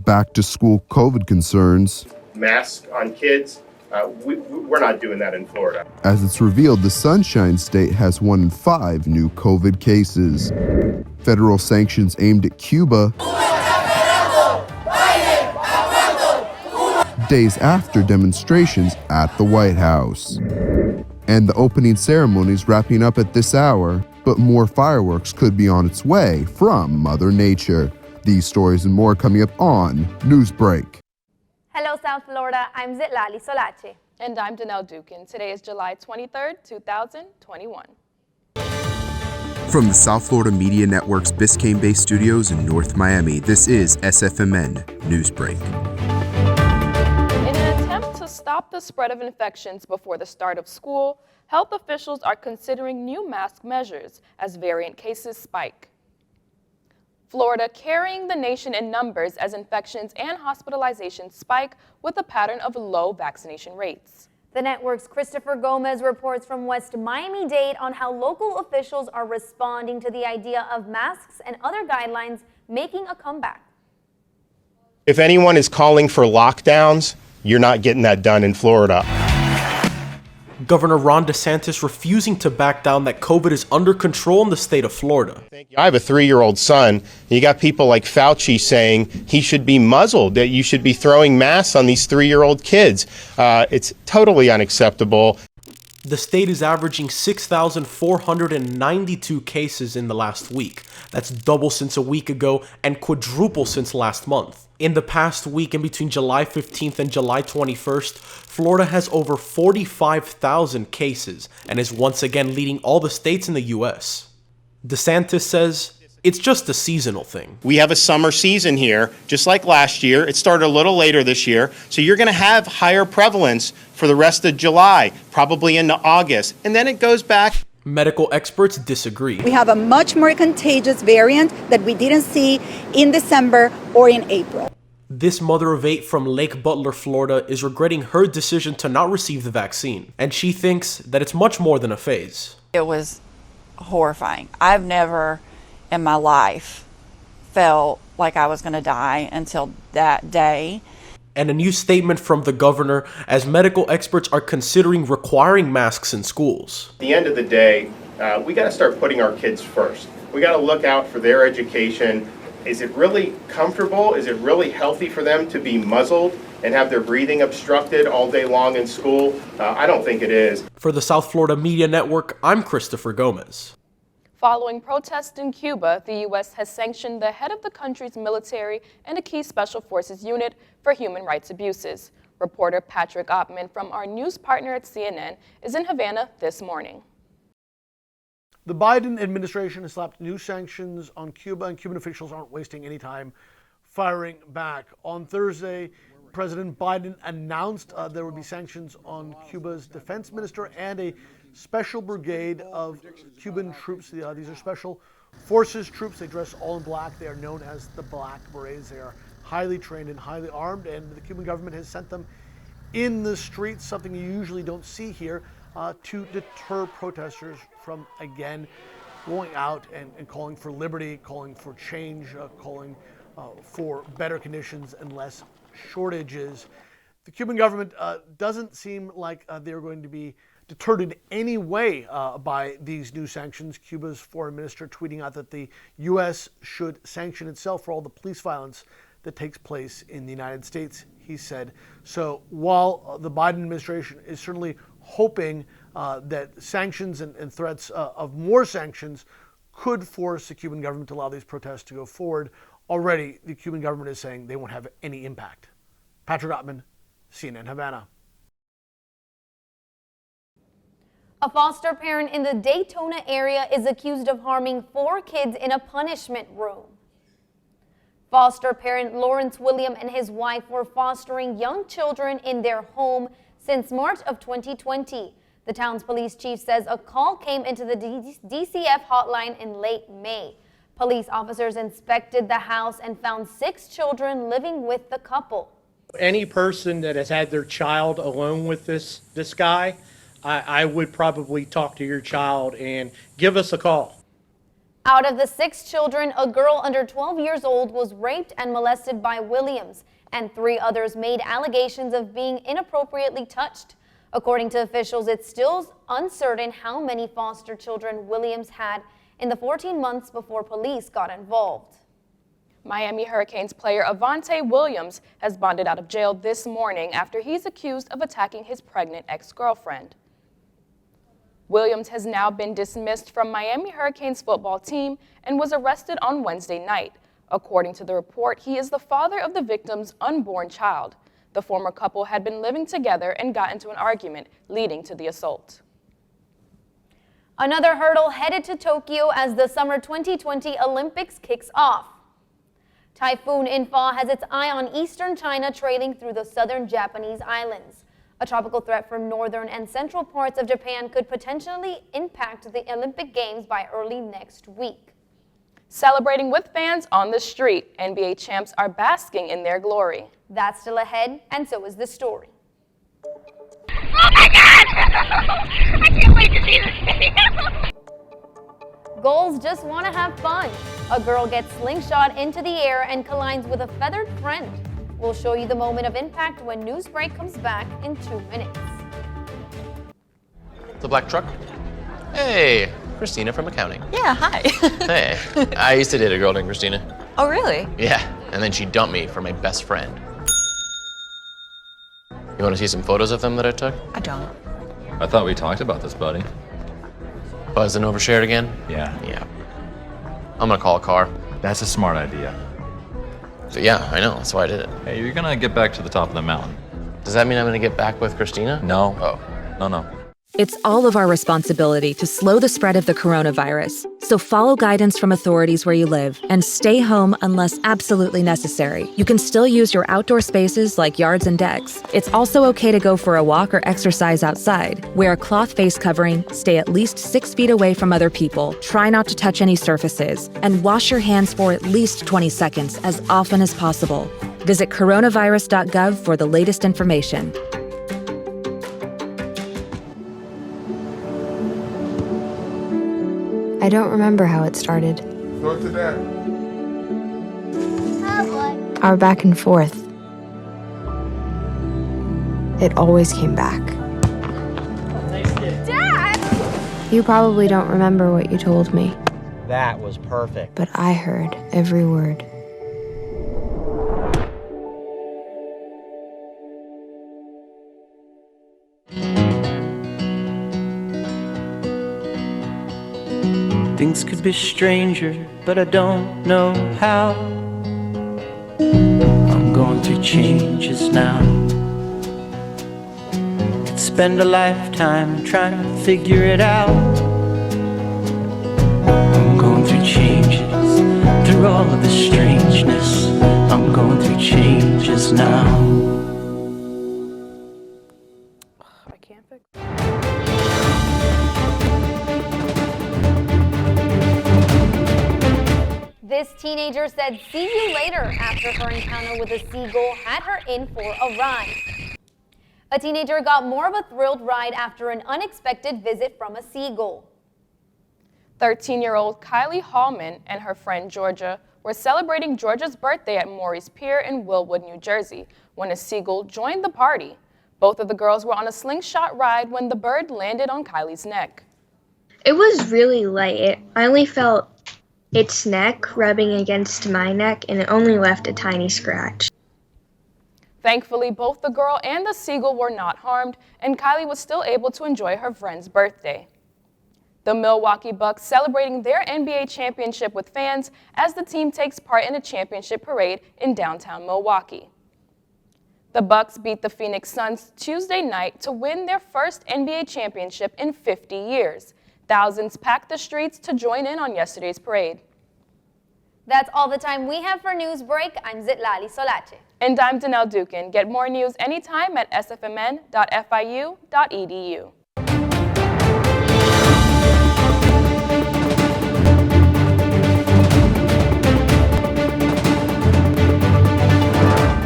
back to school COVID concerns. Masks on kids, we're not doing that in Florida. As it's revealed, the Sunshine State has 1 in 5 new COVID cases. Federal sanctions aimed at Cuba days after demonstrations at the White House. And the opening ceremony's wrapping up at this hour, but more fireworks could be on its way from Mother Nature. These stories and more coming up on Newsbreak. Hello, South Florida. I'm Zitlali Solace. And I'm Danelle Dukin. Today is July 23rd, 2021. From the South Florida Media Network's Biscayne-based studios in North Miami, this is SFMN Newsbreak. In an attempt to stop the spread of infections before the start of school, health officials are considering new mask measures as variant cases spike. Florida carrying the nation in numbers as infections and hospitalizations spike with a pattern of low vaccination rates. The network's Christopher Gomez reports from West Miami-Dade on how local officials are responding to the idea of masks and other guidelines making a comeback. If anyone is calling for lockdowns, you're not getting that done in Florida. Governor Ron DeSantis refusing to back down that COVID is under control in the state of Florida. I have a 3-year-old son. And you got people like Fauci saying he should be muzzled, that you should be throwing masks on these 3-year-old kids. It's totally unacceptable. The state is averaging 6,492 cases in the last week. That's double since a week ago and quadruple since last month. In the past week, in between July 15th and July 21st, Florida has over 45,000 cases and is once again leading all the states in the U.S. DeSantis says it's just a seasonal thing. We have a summer season here, just like last year. It started a little later this year, so you're going to have higher prevalence for the rest of July, probably into August, and then it goes back. Medical experts disagree. We have a much more contagious variant that we didn't see in December or in April. This mother of 8 from Lake Butler, Florida, is regretting her decision to not receive the vaccine, and she thinks that it's much more than a phase. It was horrifying. I've never in my life felt like I was going to die until that day. And a new statement from the governor as medical experts are considering requiring masks in schools. At the end of the day, we got to start putting our kids first. We got to look out for their education. Is it really comfortable? Is it really healthy for them to be muzzled and have their breathing obstructed all day long in school? I don't think it is. For the South Florida Media Network, I'm Christopher Gomez. Following protests in Cuba, the U.S. has sanctioned the head of the country's military and a key special forces unit for human rights abuses. Reporter Patrick Oppman from our news partner at CNN is in Havana this morning. The Biden administration has slapped new sanctions on Cuba, and Cuban officials aren't wasting any time firing back. On Thursday, President Biden announced there would be sanctions on Cuba's defense minister and a special brigade of Cuban troops. These are special forces troops. They dress all in black. They are known as the Black Berets. They are highly trained and highly armed, and the Cuban government has sent them in the streets, something you usually don't see here, to deter protesters from, again, going out and calling for liberty, calling for change, calling for better conditions and less shortages. The Cuban government doesn't seem like they're going to be deterred in any way by these new sanctions. Cuba's foreign minister tweeting out that the U.S. should sanction itself for all the police violence that takes place in the United States, he said. So while the Biden administration is certainly hoping that sanctions and threats of more sanctions could force the Cuban government to allow these protests to go forward, already the Cuban government is saying they won't have any impact. Patrick Oppman, CNN Havana. A foster parent in the Daytona area is accused of harming 4 kids in a punishment room. Foster parent Lawrence William and his wife were fostering young children in their home since March of 2020. The town's police chief says a call came into the DCF hotline in late May. Police officers inspected the house and found 6 children living with the couple. Any person that has had their child alone with this guy, I would probably talk to your child and give us a call. Out of the 6 children, a girl under 12 years old was raped and molested by Williams, and 3 others made allegations of being inappropriately touched. According to officials, it's still uncertain how many foster children Williams had in the 14 months before police got involved. Miami Hurricanes player Avante Williams has bonded out of jail this morning after he's accused of attacking his pregnant ex-girlfriend. Williams has now been dismissed from Miami Hurricanes football team and was arrested on Wednesday night. According to the report, he is the father of the victim's unborn child. The former couple had been living together and got into an argument, leading to the assault. Another hurdle headed to Tokyo as the summer 2020 Olympics kicks off. Typhoon Infa has its eye on eastern China trailing through the southern Japanese islands. A tropical threat for northern and central parts of Japan could potentially impact the Olympic Games by early next week. Celebrating with fans on the street, NBA champs are basking in their glory. That's still ahead, and so is the story. Oh my God! I can't wait to see this video! Goals just want to have fun. A girl gets slingshot into the air and collides with a feathered friend. We'll show you the moment of impact when Newsbreak comes back in 2 minutes. The black truck? Hey, Christina from accounting. Yeah, hi. Hey, I used to date a girl named Christina. Oh, really? Yeah, and then she dumped me for my best friend. You want to see some photos of them that I took? I don't. I thought we talked about this, buddy. Buzzed and overshared again? Yeah. Yeah. I'm gonna call a car. That's a smart idea. So yeah, I know, that's why I did it. Hey, you're gonna get back to the top of the mountain. Does that mean I'm gonna get back with Christina? No. Oh. No. It's all of our responsibility to slow the spread of the coronavirus. So follow guidance from authorities where you live and stay home unless absolutely necessary. You can still use your outdoor spaces like yards and decks. It's also okay to go for a walk or exercise outside. Wear a cloth face covering, stay at least 6 feet away from other people, try not to touch any surfaces, and wash your hands for at least 20 seconds as often as possible. Visit coronavirus.gov for the latest information. I don't remember how it started. Go to that. Our back and forth. It always came back. Dad! You probably don't remember what you told me, That was perfect. but I heard every word. Things could be stranger, but I don't know how. I'm going through changes now. Could spend a lifetime trying to figure it out. I'm going through changes, through all of the strangeness. I'm going through changes now. I can't fix it. This teenager said see you later after her encounter with a seagull had her in for a ride. A teenager got more of a thrilled ride after an unexpected visit from a seagull. 13-year-old Kylie Hallman and her friend Georgia were celebrating Georgia's birthday at Maury's Pier in Willwood, New Jersey, when a seagull joined the party. Both of the girls were on a slingshot ride when the bird landed on Kylie's neck. It was really light. I only felt its neck rubbing against my neck, and it only left a tiny scratch. Thankfully, both the girl and the seagull were not harmed, and Kylie was still able to enjoy her friend's birthday. The Milwaukee Bucks celebrating their NBA championship with fans as the team takes part in a championship parade in downtown Milwaukee. The Bucks beat the Phoenix Suns Tuesday night to win their first NBA championship in 50 years. Thousands packed the streets to join in on yesterday's parade. That's all the time we have for Newsbreak. I'm Zitlali Solache. And I'm Danelle Dukin. Get more news anytime at sfmn.fiu.edu.